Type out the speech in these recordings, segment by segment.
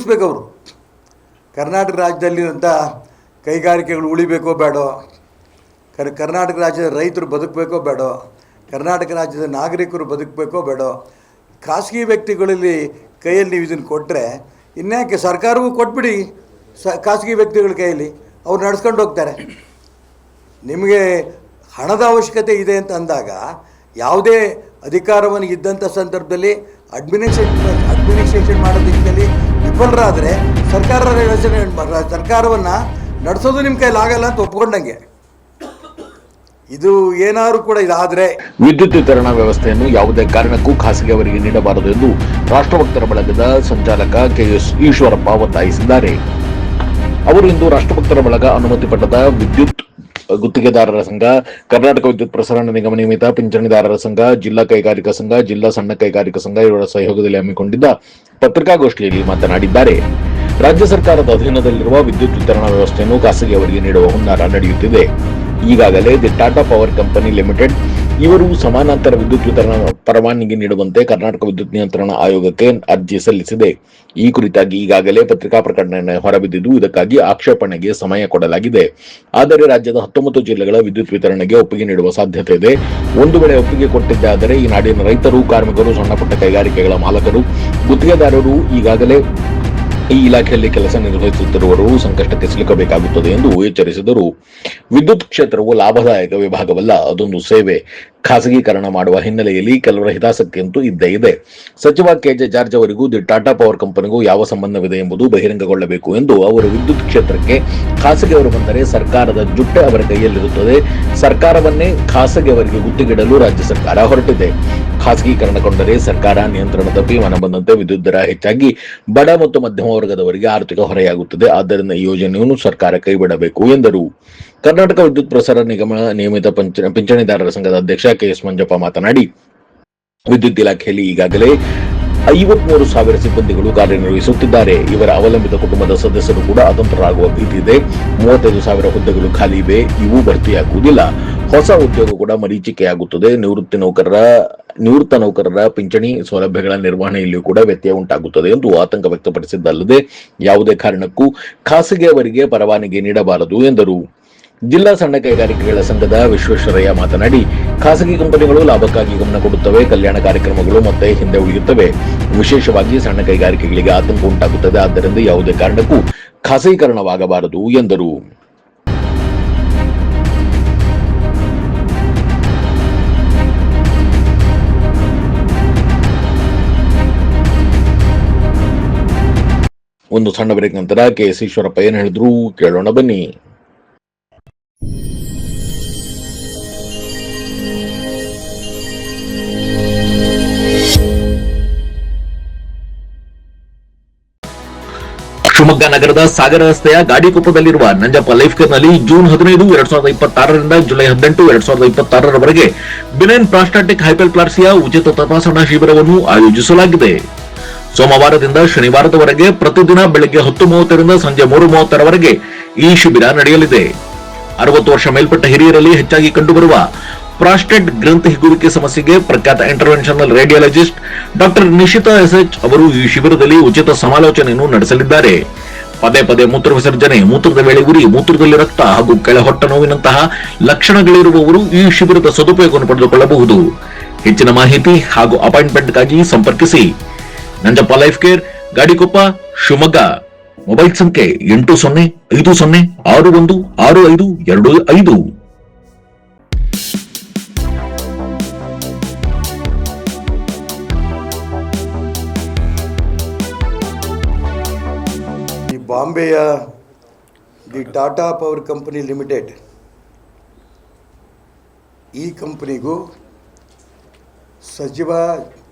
ತಿಳಿಸ್ಬೇಕು ಅವರು. ಕರ್ನಾಟಕ ರಾಜ್ಯದಲ್ಲಿರುವಂಥ ಕೈಗಾರಿಕೆಗಳು ಉಳಿಬೇಕೋ ಬೇಡೋ, ಕರ್ನಾಟಕ ರಾಜ್ಯದ ರೈತರು ಬದುಕಬೇಕೋ ಬೇಡೋ, ಕರ್ನಾಟಕ ರಾಜ್ಯದ ನಾಗರಿಕರು ಬದುಕಬೇಕೋ ಬೇಡೋ. ಖಾಸಗಿ ವ್ಯಕ್ತಿಗಳಲ್ಲಿ ಕೈಯಲ್ಲಿ ನೀವು ಇದನ್ನು ಕೊಟ್ಟರೆ ಇನ್ಯಾಕೆ ಸರ್ಕಾರವೂ ಕೊಟ್ಬಿಡಿ ಖಾಸಗಿ ವ್ಯಕ್ತಿಗಳ ಕೈಯಲ್ಲಿ, ಅವ್ರು ನಡೆಸ್ಕೊಂಡು ಹೋಗ್ತಾರೆ. ನಿಮಗೆ ಹಣದ ಅವಶ್ಯಕತೆ ಇದೆ ಅಂತ ಅಂದಾಗ ಯಾವುದೇ ಅಧಿಕಾರವನ್ನು ಇದ್ದಂಥ ಸಂದರ್ಭದಲ್ಲಿ ಅಡ್ಮಿನಿಸ್ಟ್ರೇಷನ್ ಮಾಡೋದಕ್ಕೆ ವಿಫಲರಾದರೆ ಸರ್ಕಾರವನ್ನು ನಡೆಸೋದು ನಿಮ್ಮ ಕೈಲಿ ಆಗಲ್ಲ ಅಂತ ಒಪ್ಕೊಂಡಂಗೆ. ಇದು ಏನಾದರೂ ಕೂಡ ಇದಾದರೆ ವಿದ್ಯುತ್ ವಿತರಣಾ ವ್ಯವಸ್ಥೆಯನ್ನು ಯಾವುದೇ ಕಾರಣಕ್ಕೂ ಖಾಸಗಿಯವರಿಗೆ ನೀಡಬಾರದು ಎಂದು ರಾಷ್ಟ್ರಭಕ್ತರ ಬಳಗದ ಸಂಚಾಲಕ ಕೆಎಸ್ ಈಶ್ವರಪ್ಪ ಒತ್ತಾಯಿಸಿದ್ದಾರೆ. ಅವರು ಇಂದು ರಾಷ್ಟ್ರಭಕ್ತರ ಬಳಗ ಅನುಮತಿ ಪಡೆದ ವಿದ್ಯುತ್ ಗುತ್ತಿಗೆದಾರರ ಸಂಘ, ಕರ್ನಾಟಕ ವಿದ್ಯುತ್ ಪ್ರಸರಣ ನಿಗಮ ನಿಯಮಿತ ಪಿಂಚಣಿದಾರರ ಸಂಘ, ಜಿಲ್ಲಾ ಕೈಗಾರಿಕಾ ಸಂಘ, ಜಿಲ್ಲಾ ಸಣ್ಣ ಕೈಗಾರಿಕಾ ಸಂಘ ಇವರ ಸಹಯೋಗದಲ್ಲಿ ಹಮ್ಮಿಕೊಂಡಿದ್ದ ಪತ್ರಿಕಾಗೋಷ್ಠಿಯಲ್ಲಿ ಮಾತನಾಡಿದ್ದಾರೆ. ರಾಜ್ಯ ಸರ್ಕಾರದ ಅಧೀನದಲ್ಲಿರುವ ವಿದ್ಯುತ್ ವಿತರಣಾ ವ್ಯವಸ್ಥೆಯನ್ನು ಖಾಸಗಿಯವರಿಗೆ ನೀಡುವ ಹುನ್ನಾರ ನಡೆಯುತ್ತಿದೆ. ಈಗಾಗಲೇ the Tata power company limited ಇವರು ಸಮಾನಾಂತರ ವಿದ್ಯುತ್ ವಿತರಣಾ ಪರವಾನಗಿ ನೀಡುವಂತೆ ಕರ್ನಾಟಕ ವಿದ್ಯುತ್ ನಿಯಂತ್ರಣ ಆಯೋಗಕ್ಕೆ ಅರ್ಜಿ ಸಲ್ಲಿಸಿದೆ. ಈ ಕುರಿತಾಗಿ ಈಗಾಗಲೇ ಪತ್ರಿಕಾ ಪ್ರಕಟಣೆ ಹೊರಬಿದ್ದಿದ್ದು, ಇದಕ್ಕಾಗಿ ಆಕ್ಷೇಪಣೆಗೆ ಸಮಯ ಕೊಡಲಾಗಿದೆ. ಆದರೆ ರಾಜ್ಯದ 19 ಜಿಲ್ಲೆಗಳ ವಿದ್ಯುತ್ ವಿತರಣೆಗೆ ಒಪ್ಪಿಗೆ ನೀಡುವ ಸಾಧ್ಯತೆ ಇದೆ. ಒಂದು ವೇಳೆ ಒಪ್ಪಿಗೆ ಕೊಟ್ಟಿದ್ದಾದರೆ ಈ ನಾಡಿನ ರೈತರು, ಕಾರ್ಮಿಕರು, ಸಣ್ಣಪುಟ್ಟ ಕೈಗಾರಿಕೆಗಳ ಮಾಲಕರು, ಗುತ್ತಿಗೆದಾರರು, ಈಗಾಗಲೇ ಈ ಇಲಾಖೆಯಲ್ಲಿ ಕೆಲಸ ನಿರ್ವಹಿಸುತ್ತಿರುವವರು ಸಂಕಷ್ಟಕ್ಕೆ ಸಿಲುಕಬೇಕಾಗುತ್ತದೆ ಎಂದು ಎಚ್ಚರಿಸಿದರು. ವಿದ್ಯುತ್ ಕ್ಷೇತ್ರವು ಲಾಭದಾಯಕ ವಿಭಾಗವಲ್ಲ, ಅದೊಂದು ಸೇವೆ. ಖಾಸಗೀಕರಣ ಮಾಡುವ ಹಿನ್ನೆಲೆಯಲ್ಲಿ ಕೆಲವರ ಹಿತಾಸಕ್ತಿಯಂತೂ ಇದ್ದೇ ಇದೆ. ಸಚಿವ ಕೆಜೆ ಜಾರ್ಜ್ ಅವರಿಗೂ ದಿ ಟಾಟಾ ಪವರ್ ಕಂಪನಿಗೂ ಯಾವ ಸಂಬಂಧವಿದೆ ಎಂಬುದು ಬಹಿರಂಗಗೊಳ್ಳಬೇಕು ಎಂದು ಅವರು ವಿದ್ಯುತ್ ಕ್ಷೇತ್ರಕ್ಕೆ ಖಾಸಗಿಯವರು ಬಂದರೆ ಸರ್ಕಾರದ ಜುಟ್ಟೆ ಅವರ ಕೈಯಲ್ಲಿರುತ್ತದೆ. ಸರ್ಕಾರವನ್ನೇ ಖಾಸಗಿಯವರಿಗೆ ಗುತ್ತಿಗಿಡಲು ರಾಜ್ಯ ಸರ್ಕಾರ ಹೊರಟಿದೆ. ಖಾಸಗೀಕರಣಗೊಂಡರೆ ಸರ್ಕಾರ ನಿಯಂತ್ರಣ ತಪ್ಪಿ ಮನಬಂದಂತೆ ವಿದ್ಯುತ್ ದರ ಹೆಚ್ಚಾಗಿ ಬಡ ಮತ್ತು ಮಧ್ಯಮ ವರ್ಗದವರಿಗೆ ಆರ್ಥಿಕ ಹೊರೆಯಾಗುತ್ತದೆ. ಆದ್ದರಿಂದ ಈ ಯೋಜನೆಯನ್ನು ಸರ್ಕಾರ ಕೈಬಿಡಬೇಕು ಎಂದರು. ಕರ್ನಾಟಕ ವಿದ್ಯುತ್ ಪ್ರಸರಣ ನಿಗಮ ನಿಯಮಿತ ಪಿಂಚಣಿದಾರರ ಸಂಘದ ಅಧ್ಯಕ್ಷ ಕೆಎಸ್ ಮಂಜಪ್ಪ ಮಾತನಾಡಿ, ವಿದ್ಯುತ್ ಇಲಾಖೆಯಲ್ಲಿ ಈಗಾಗಲೇ 53,000 ಸಿಬ್ಬಂದಿಗಳು ಕಾರ್ಯನಿರ್ವಹಿಸುತ್ತಿದ್ದಾರೆ. ಇವರ ಅವಲಂಬಿತ ಕುಟುಂಬದ ಸದಸ್ಯರು ಕೂಡ ಅತಂತ್ರರಾಗುವ ಭೀತಿ ಇದೆ. 35,000 ಹುದ್ದೆಗಳು ಖಾಲಿ ಇವೆ, ಇವು ಭರ್ತಿಯಾಗುವುದಿಲ್ಲ. ಹೊಸ ಉದ್ಯೋಗ ಕೂಡ ಮರೀಚಿಕೆಯಾಗುತ್ತದೆ. ನಿವೃತ್ತ ನೌಕರರ ಪಿಂಚಣಿ ಸೌಲಭ್ಯಗಳ ನಿರ್ವಹಣೆಯಲ್ಲಿಯೂ ಕೂಡ ವ್ಯತ್ಯಯ ಉಂಟಾಗುತ್ತದೆ ಎಂದು ಆತಂಕ ವ್ಯಕ್ತಪಡಿಸಿದ್ದಲ್ಲದೆ ಯಾವುದೇ ಕಾರಣಕ್ಕೂ ಖಾಸಗಿಯವರಿಗೆ ಪರವಾನಗಿ ನೀಡಬಾರದು ಎಂದರು. ಜಿಲ್ಲಾ ಸಣ್ಣ ಕೈಗಾರಿಕೆಗಳ ಸಂಘದ ವಿಶ್ವೇಶ್ವರಯ್ಯ ಮಾತನಾಡಿ, ಖಾಸಗಿ ಕಂಪನಿಗಳು ಲಾಭಕ್ಕಾಗಿ ಗಮನ ಕೊಡುತ್ತವೆ, ಕಲ್ಯಾಣ ಕಾರ್ಯಕ್ರಮಗಳು ಮತ್ತೆ ಹಿಂದೆ ಉಳಿಯುತ್ತವೆ. ವಿಶೇಷವಾಗಿ ಸಣ್ಣ ಕೈಗಾರಿಕೆಗಳಿಗೆ ಆತಂಕ ಉಂಟಾಗುತ್ತದೆ. ಆದ್ದರಿಂದ ಯಾವುದೇ ಕಾರಣಕ್ಕೂ ಖಾಸಗೀಕರಣವಾಗಬಾರದು ಎಂದರು. ಒಂದು ಸಣ್ಣ ಬ್ರೇಕ್ ನಂತರ ಕೆಎಸ್ ಈಶ್ವರಪ್ಪ ಏನು ಹೇಳಿದ್ರು ಕೇಳೋಣ ಬನ್ನಿ. ಶಿವಮೊಗ್ಗ ನಗರದ ಸಾಗರ ರಸ್ತೆಯ ಗಾಡಿಕೊಪ್ಪದಲ್ಲಿರುವ ನಂಜಪ್ಪ ಲೈಫ್ ಕೇರ್ನಲ್ಲಿ ಜೂನ್ 15, 2026ರಿಂದ ಜುಲೈ 18, 2026ರವರೆಗೆ ಬಿನೈನ್ ಪ್ರಾಸ್ಟಾಟಿಕ್ ಹೈಪರ್ಪ್ಲಾಸಿಯಾ ಉಚಿತ ತಪಾಸಣಾ ಶಿಬಿರವನ್ನು ಆಯೋಜಿಸಲಾಗಿದೆ. ಸೋಮವಾರದಿಂದ ಶನಿವಾರದವರೆಗೆ ಪ್ರತಿದಿನ ಬೆಳಗ್ಗೆ 10:30ರಿಂದ ಸಂಜೆ 3:30ರವರೆಗೆ ಈ ಶಿಬಿರ ನಡೆಯಲಿದೆ. 60 ವರ್ಷ ಮೇಲ್ಪಟ್ಟ ಹಿರಿಯರಲ್ಲಿ ಹೆಚ್ಚಾಗಿ ಕಂಡುಬರುವ ಪ್ರಾಸ್ಟೇಟ್ ಗ್ರಂಥಿ ಹಿಗ್ಗುವಿಕೆ ಸಮಸ್ಯೆಗೆ ಪ್ರಖ್ಯಾತ interventional radiologist doctor Nishita SH ಅವರು ಈ ಶಿಬಿರದಲ್ಲಿ ಉಚಿತ ಸಮಾಲೋಚನೆಯನ್ನು ನಡೆಸಲಿದ್ದಾರೆ. ಪದೇ ಪದೇ ಮೂತ್ರ ವಿಸರ್ಜನೆ, ಮೂತ್ರದ ವೇಳೆ ಉರಿ, ಮೂತ್ರದಲ್ಲಿ ರಕ್ತ ಹಾಗೂ ಕೆಳ ಹೊಟ್ಟೆ ನೋವಿನಂತಹ ಲಕ್ಷಣಗಳಿರುವವರು ಈ ಶಿಬಿರದ ಸದುಪಯೋಗವನ್ನು ಪಡೆದುಕೊಳ್ಳಬಹುದು. ಹೆಚ್ಚಿನ ಮಾಹಿತಿ ಹಾಗೂ ಅಪಾಯಿಂಟ್ಮೆಂಟ್ಗಾಗಿ ಸಂಪರ್ಕಿಸಿ Nanjappa life care, Gadikoppa, Shivamogga. Mobile ಸಂಖ್ಯೆ 8050616525. ಬಾಂಬೆಯ the Tata power company limited, ಈ ಕಂಪನಿಗೂ ಸಚಿವ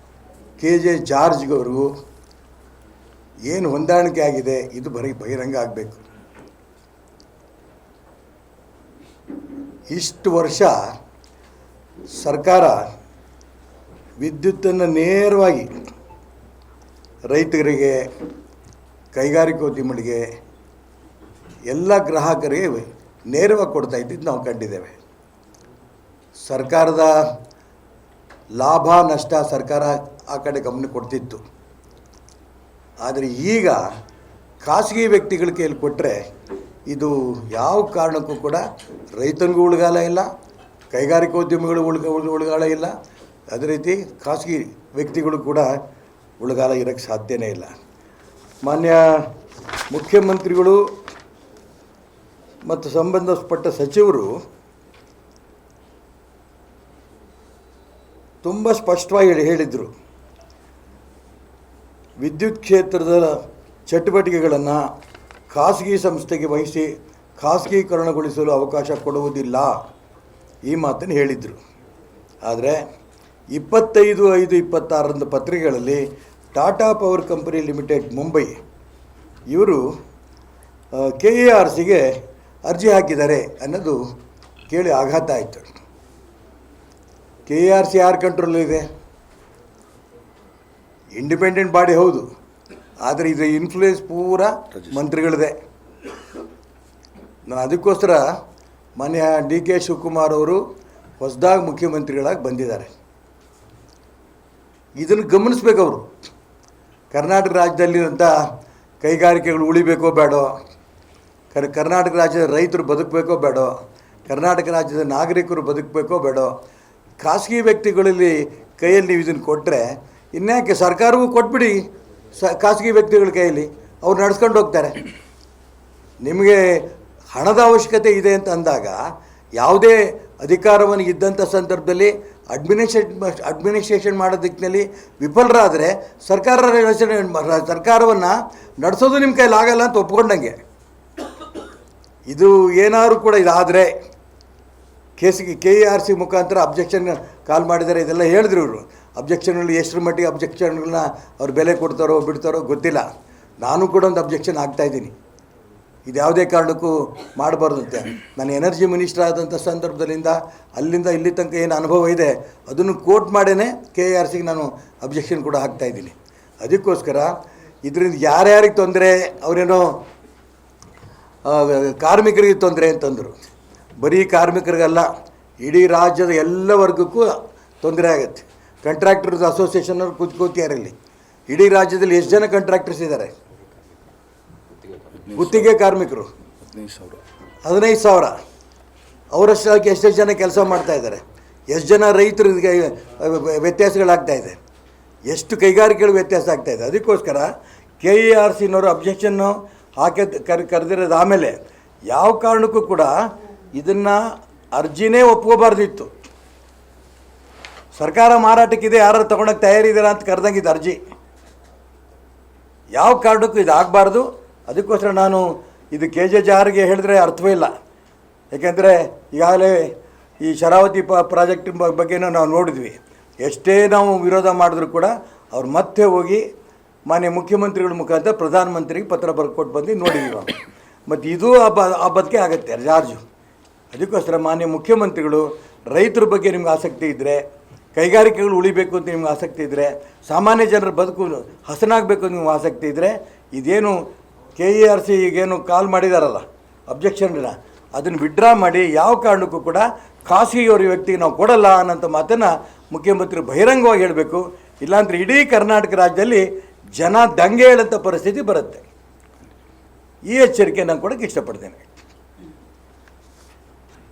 ಕೆಜೆ ಜಾರ್ಜ್ಗವ್ರಿಗೂ ಏನು ಹೊಂದಾಣಿಕೆ ಆಗಿದೆ ಇದು ಬಹಿರಂಗ ಆಗಬೇಕು. ಇಷ್ಟು ವರ್ಷ ಸರ್ಕಾರ ವಿದ್ಯುತ್ತನ್ನು ನೇರವಾಗಿ ರೈತರಿಗೆ, ಕೈಗಾರಿಕೋದ್ಯಮಿಗಳಿಗೆ, ಎಲ್ಲ ಗ್ರಾಹಕರಿಗೆ ನೇರವಾಗಿ ಕೊಡ್ತಾ ಇದ್ದಿದ್ದು ನಾವು ಕಂಡಿದ್ದೇವೆ. ಸರ್ಕಾರದ ಲಾಭ ನಷ್ಟ ಸರ್ಕಾರ ಆ ಕಡೆ ಗಮನ ಕೊಡ್ತಿತ್ತು. ಆದರೆ ಈಗ ಖಾಸಗಿ ವ್ಯಕ್ತಿಗಳ ಕೈಯಲ್ಲಿ ಕೊಟ್ಟರೆ ಇದು ಯಾವ ಕಾರಣಕ್ಕೂ ಕೂಡ ರೈತನಿಗೂ ಉಳಿಗಾಲ ಇಲ್ಲ, ಕೈಗಾರಿಕೋದ್ಯಮಿಗಳು ಉಳಿಗಾಲ ಇಲ್ಲ, ಅದೇ ರೀತಿ ಖಾಸಗಿ ವ್ಯಕ್ತಿಗಳು ಕೂಡ ಉಳಿಗಾಲ ಇರೋಕ್ಕೆ ಸಾಧ್ಯನೇ ಇಲ್ಲ. ಮಾನ್ಯ ಮುಖ್ಯಮಂತ್ರಿಗಳು ಮತ್ತು ಸಂಬಂಧಪಟ್ಟ ಸಚಿವರು ತುಂಬ ಸ್ಪಷ್ಟವಾಗಿ ಹೇಳಿದರು, ವಿದ್ಯುತ್ ಕ್ಷೇತ್ರದ ಚಟುವಟಿಕೆಗಳನ್ನು ಖಾಸಗಿ ಸಂಸ್ಥೆಗೆ ವಹಿಸಿ ಖಾಸಗೀಕರಣಗೊಳಿಸಲು ಅವಕಾಶ ಕೊಡುವುದಿಲ್ಲ, ಈ ಮಾತನ್ನು ಹೇಳಿದರು. ಆದರೆ 25/5/26 ಪತ್ರಿಕೆಗಳಲ್ಲಿ Tata power company limited Mumbai ಇವರು KARCಗೆ ಅರ್ಜಿ ಹಾಕಿದ್ದಾರೆ ಅನ್ನೋದು ಕೇಳಿ ಆಘಾತ ಆಯಿತು. KARC ಯಾರ ಕಂಟ್ರೋಲ್ ಇದೆ? ಇಂಡಿಪೆಂಡೆಂಟ್ ಬಾಡಿ ಹೌದು, ಆದರೆ ಇದರ ಇನ್ಫ್ಲೂಯೆನ್ಸ್ ಪೂರ ಮಂತ್ರಿಗಳಿದೆ. ನಾನು ಅದಕ್ಕೋಸ್ಕರ ಮಾನ್ಯ DK ಶಿವಕುಮಾರ್ ಅವರು ಹೊಸದಾಗಿ ಮುಖ್ಯಮಂತ್ರಿಗಳಾಗಿ ಬಂದಿದ್ದಾರೆ. ಇದನ್ನು ಗಮನಿಸ್ಬೇಕು ಅವರು. ಕರ್ನಾಟಕ ರಾಜ್ಯದಲ್ಲಿರುವಂಥ ಕೈಗಾರಿಕೆಗಳು ಉಳಿಬೇಕೋ ಬೇಡೋ, ಕರ್ನಾಟಕ ರಾಜ್ಯದ ರೈತರು ಬದುಕಬೇಕೋ ಬೇಡೋ, ಕರ್ನಾಟಕ ರಾಜ್ಯದ ನಾಗರಿಕರು ಬದುಕಬೇಕೋ ಬೇಡೋ, ಖಾಸಗಿ ವ್ಯಕ್ತಿಗಳಲ್ಲಿ ಕೈಯಲ್ಲಿ ನೀವು ಇದನ್ನು ಕೊಟ್ಟರೆ ಇನ್ಯಾಕೆ ಸರ್ಕಾರವೂ ಕೊಟ್ಬಿಡಿ ಖಾಸಗಿ ವ್ಯಕ್ತಿಗಳ ಕೈಯಲ್ಲಿ, ಅವ್ರು ನಡ್ಸ್ಕೊಂಡು ಹೋಗ್ತಾರೆ. ನಿಮಗೆ ಹಣದ ಅವಶ್ಯಕತೆ ಇದೆ ಅಂತ ಅಂದಾಗ ಯಾವುದೇ ಅಧಿಕಾರವನ್ನು ಇದ್ದಂಥ ಸಂದರ್ಭದಲ್ಲಿ ಅಡ್ಮಿನಿಸ್ಟ್ರೇಷನ್ ಮಾಡೋ ದಿಕ್ಕಿನಲ್ಲಿ ವಿಫಲರಾದರೆ ಸರ್ಕಾರವನ್ನು ನಡೆಸೋದು ನಿಮ್ಮ ಕೈಲಿ ಆಗಲ್ಲ ಅಂತ ಒಪ್ಕೊಂಡಂಗೆ. ಇದು ಏನಾದರೂ ಕೂಡ ಇದಾದರೆ KARC ಮುಖಾಂತರ ಅಬ್ಜೆಕ್ಷನ್ ಕಾಲ್ ಮಾಡಿದ್ದಾರೆ, ಇದೆಲ್ಲ ಹೇಳಿದ್ರು ಇವರು. ಅಬ್ಜೆಕ್ಷನ್ಗಳು ಎಷ್ಟರ ಮಟ್ಟಿಗೆ ಅಬ್ಜೆಕ್ಷನ್ಗಳನ್ನ ಅವ್ರು ಬೆಲೆ ಕೊಡ್ತಾರೋ ಬಿಡ್ತಾರೋ ಗೊತ್ತಿಲ್ಲ. ನಾನು ಕೂಡ ಒಂದು ಅಬ್ಜೆಕ್ಷನ್ ಆಗ್ತಾಯಿದ್ದೀನಿ, ಇದು ಯಾವುದೇ ಕಾರಣಕ್ಕೂ ಮಾಡಬಾರ್ದಂತೆ. ನಾನು ಎನರ್ಜಿ ಮಿನಿಸ್ಟರ್ ಆದಂಥ ಸಂದರ್ಭದಲ್ಲಿಂದ ಅಲ್ಲಿಂದ ಇಲ್ಲಿ ತನಕ ಏನು ಅನುಭವ ಇದೆ ಅದನ್ನು ಕೋಟ್ ಮಾಡೇ KARCಗೆ ನಾನು ಅಬ್ಜೆಕ್ಷನ್ ಕೂಡ ಹಾಕ್ತಾಯಿದ್ದೀನಿ. ಅದಕ್ಕೋಸ್ಕರ ಇದರಿಂದ ಯಾರ್ಯಾರಿಗೆ ತೊಂದರೆ, ಅವರೇನೋ ಕಾರ್ಮಿಕರಿಗೆ ತೊಂದರೆ ಅಂತಂದರು. ಬರೀ ಕಾರ್ಮಿಕರಿಗಲ್ಲ, ಇಡೀ ರಾಜ್ಯದ ಎಲ್ಲ ವರ್ಗಕ್ಕೂ ತೊಂದರೆ ಆಗುತ್ತೆ. ಕಾಂಟ್ರಾಕ್ಟರ್ಸ್ ಅಸೋಸಿಯೇಷನ್ ಅವ್ರು ಕೂತ್ಕೋತಿಯಾರಲ್ಲಿ ಇಡೀ ರಾಜ್ಯದಲ್ಲಿ ಎಷ್ಟು ಜನ ಕಾಂಟ್ರಾಕ್ಟರ್ಸ್ ಇದ್ದಾರೆ? ಗುತ್ತಿಗೆ ಕಾರ್ಮಿಕರು 15,000. ಅವರಷ್ಟಾಗಿ ಎಷ್ಟೆಷ್ಟು ಜನ ಕೆಲಸ ಮಾಡ್ತಾಯಿದ್ದಾರೆ? ಎಷ್ಟು ಜನ ರೈತರಿಗೆ ವ್ಯತ್ಯಾಸಗಳಾಗ್ತಾಯಿದೆ? ಎಷ್ಟು ಕೈಗಾರಿಕೆಗಳು ವ್ಯತ್ಯಾಸ ಆಗ್ತಾಯಿದೆ? ಅದಕ್ಕೋಸ್ಕರ KARCನವರು ಅಬ್ಜೆಕ್ಷನ್ನು ಕರೆದಿರೋದು. ಆಮೇಲೆ ಯಾವ ಕಾರಣಕ್ಕೂ ಕೂಡ ಇದನ್ನು ಅರ್ಜಿನೇ ಒಪ್ಕೋಬಾರ್ದಿತ್ತು. ಸರ್ಕಾರ ಮಾರಾಟಕ್ಕಿದೆ, ಯಾರು ತೊಗೊಳಕ್ಕೆ ತಯಾರಿದ್ದೀರಾ ಅಂತ ಕರೆದಂಗಿದ್ದು ಅರ್ಜಿ. ಯಾವ ಕಾರಣಕ್ಕೂ ಇದು ಆಗಬಾರ್ದು. ಅದಕ್ಕೋಸ್ಕರ ನಾನು ಇದು KJJRಗೆ ಹೇಳಿದ್ರೆ ಅರ್ಥವೇ ಇಲ್ಲ. ಯಾಕೆಂದರೆ ಈಗಾಗಲೇ ಈ ಶರಾವತಿ ಪ್ರಾಜೆಕ್ಟ್ ಬಗ್ಗೆನೂ ನಾವು ನೋಡಿದ್ವಿ. ಎಷ್ಟೇ ನಾವು ವಿರೋಧ ಮಾಡಿದ್ರೂ ಕೂಡ ಅವ್ರು ಮತ್ತೆ ಹೋಗಿ ಮಾನ್ಯ ಮುಖ್ಯಮಂತ್ರಿಗಳ ಮುಖಾಂತರ ಪ್ರಧಾನಮಂತ್ರಿಗೆ ಪತ್ರ ಬರ್ಕೊಟ್ಟು ಬಂದು ನೋಡಿದ್ದೀವಿ. ಮತ್ತು ಇದು ಆ ಬದುಕೆ ಆಗುತ್ತೆ ಚಾರ್ಜು. ಅದಕ್ಕೋಸ್ಕರ ಮಾನ್ಯ ಮುಖ್ಯಮಂತ್ರಿಗಳು ರೈತರ ಬಗ್ಗೆ ನಿಮ್ಗೆ ಆಸಕ್ತಿ ಇದ್ದರೆ, ಕೈಗಾರಿಕೆಗಳು ಉಳಿಬೇಕು ಅಂತ ನಿಮ್ಗೆ ಆಸಕ್ತಿ ಇದ್ದರೆ, ಸಾಮಾನ್ಯ ಜನರ ಬದುಕು ಹಸನಾಗಬೇಕು ಅಂತ ನಿಮ್ಗೆ ಆಸಕ್ತಿ ಇದ್ದರೆ, ಇದೇನು KARC ಈಗೇನು ಕಾಲ್ ಮಾಡಿದಾರಲ್ಲ ಅಬ್ಜೆಕ್ಷನ್ನ, ಅದನ್ನು ವಿಡ್ರಾ ಮಾಡಿ ಯಾವ ಕಾರಣಕ್ಕೂ ಕೂಡ ಖಾಸಗಿಯವರ ವ್ಯಕ್ತಿಗೆ ನಾವು ಕೊಡಲ್ಲ ಅನ್ನೋಂಥ ಮಾತನ್ನು ಮುಖ್ಯಮಂತ್ರಿ ಬಹಿರಂಗವಾಗಿ ಹೇಳಬೇಕು. ಇಲ್ಲಾಂದರೆ ಇಡೀ ಕರ್ನಾಟಕ ರಾಜ್ಯದಲ್ಲಿ ಜನ ದಂಗೆ ಹೇಳೋಂಥ ಪರಿಸ್ಥಿತಿ ಬರುತ್ತೆ. ಈ ಎಚ್ಚರಿಕೆ ನಾನು ಕೊಡೋಕ್ಕೆ ಇಷ್ಟಪಡ್ತೇನೆ.